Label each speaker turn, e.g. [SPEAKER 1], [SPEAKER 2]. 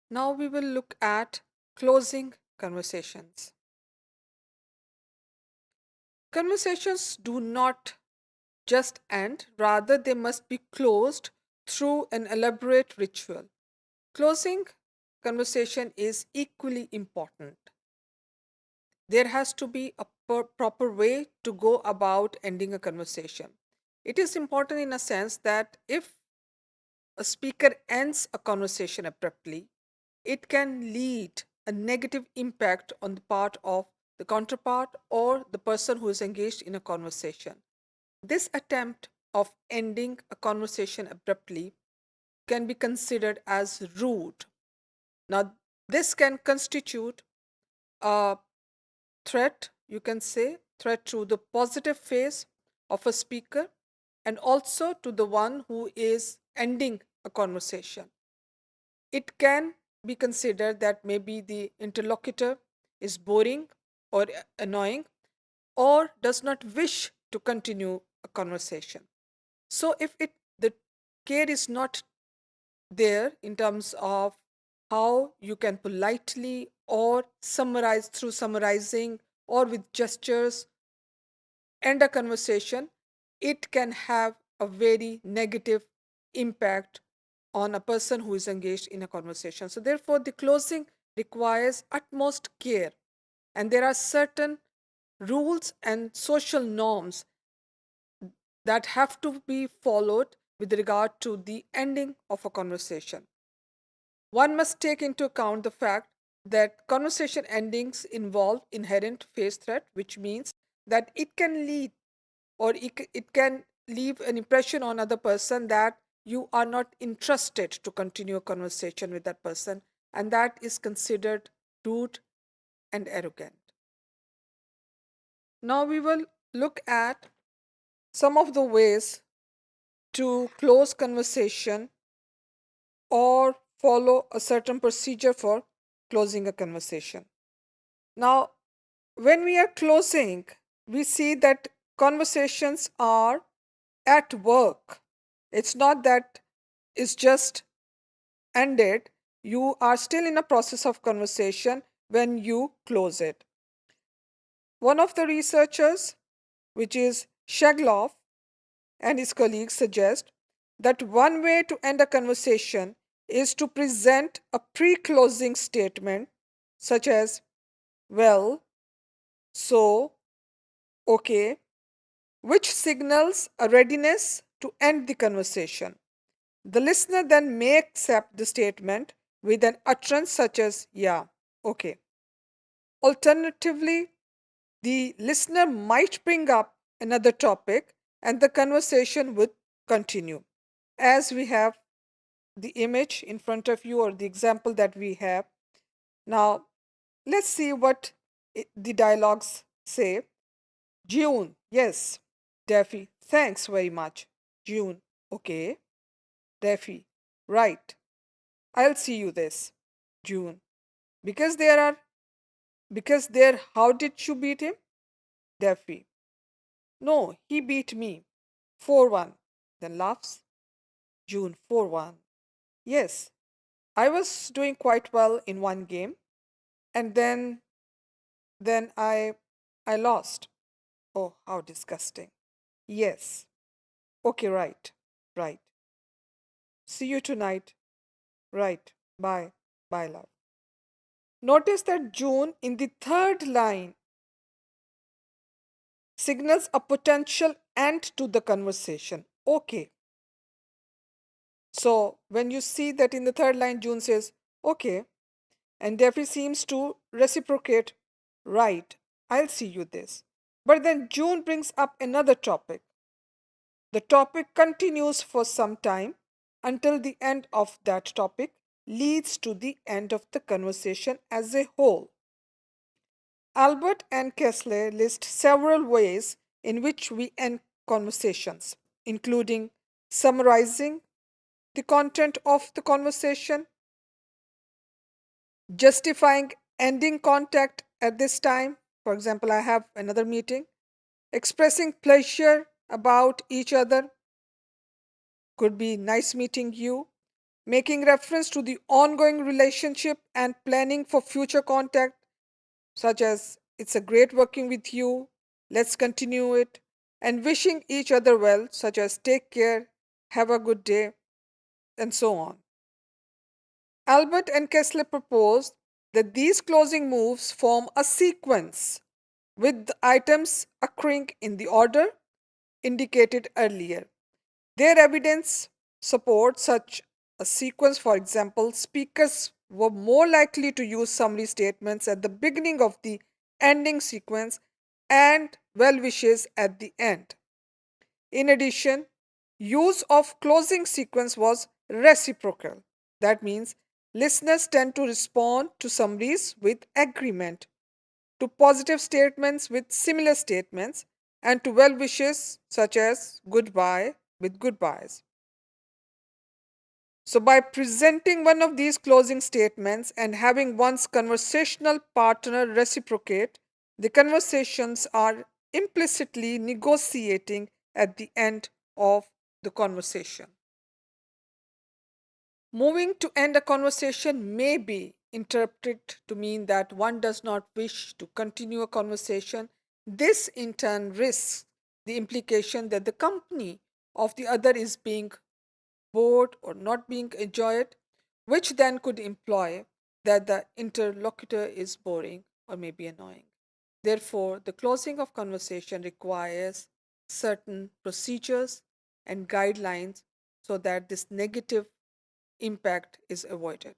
[SPEAKER 1] Now we will look at closing conversations. Conversations do not just end, rather, they must be closed through an elaborate ritual. Closing conversation is equally important. There has to be a proper way to go about ending a conversation. It is important in a sense that if a speaker ends a conversation abruptly, it can lead a negative impact on the part of the counterpart or the person who is engaged in a conversation. This attempt of ending a conversation abruptly can be considered as rude. Now, this can constitute a threat, you can say, threat to the positive phase of a speaker and also to the one who is ending a conversation. It can be considered that maybe the interlocutor is boring or annoying or does not wish to continue a conversation. So if the care is not there in terms of how you can politely or summarize through summarizing or with gestures end a conversation, it can have a very negative impact on a person who is engaged in a conversation. So, therefore, the closing requires utmost care, and there are certain rules and social norms that have to be followed with regard to the ending of a conversation. One must take into account the fact that conversation endings involve inherent phase threat, which means that it can lead or it can leave an impression on other person that you are not interested to continue a conversation with that person, and that is considered rude and arrogant. Now we will look at some of the ways to close conversation or follow a certain procedure for closing a conversation. Now, when we are closing, we see that conversations are at work. It's not that it's just ended. You are still in a process of conversation when you close it. One of the researchers, which is Shegloff, and his colleagues suggest that one way to end a conversation is to present a pre closing statement such as, well, so, okay, which signals a readiness to end the conversation. The listener then may accept the statement with an utterance such as, yeah, okay. Alternatively, the listener might bring up another topic and the conversation would continue. As we have the image in front of you or the example that we have. Now, let's see what the dialogues say. June, yes. Daffy, thanks very much. June, okay. Daffy, right. I'll see you this. June, because how did you beat him? Daffy, no, he beat me. 4-1. Then laughs. June, 4-1. Yes, I was doing quite well in one game, and then I lost. Oh, how disgusting. Yes. Okay, right. Right. See you tonight. Right. Bye. Bye, love. Notice that June in the third line signals a potential end to the conversation. Okay. So when you see that in the third line, June says, okay, and Daffy seems to reciprocate, right, I'll see you this. But then June brings up another topic. The topic continues for some time until the end of that topic leads to the end of the conversation as a whole. Albert and Kessler list several ways in which we end conversations, including summarizing the content of the conversation, justifying ending contact at this time. For example, I have another meeting, expressing pleasure about each other, could be nice meeting you, making reference to the ongoing relationship and planning for future contact, such as it's a great working with you, let's continue it, and wishing each other well, such as take care, have a good day, and so on. Albert and Kessler proposed that these closing moves form a sequence with the items occurring in the order indicated earlier. Their evidence supports such a sequence. For example, speakers were more likely to use summary statements at the beginning of the ending sequence and well wishes at the end. In addition, use of closing sequence was reciprocal. That means listeners tend to respond to summaries with agreement, to positive statements with similar statements, and to well wishes such as goodbye with goodbyes. So, by presenting one of these closing statements and having one's conversational partner reciprocate, the conversations are implicitly negotiating at the end of the conversation. Moving to end a conversation may be interpreted to mean that one does not wish to continue a conversation. This in turn risks the implication that the company of the other is being bored or not being enjoyed, which then could imply that the interlocutor is boring or maybe annoying. Therefore, the closing of conversation requires certain procedures and guidelines so that this negative impact is avoided.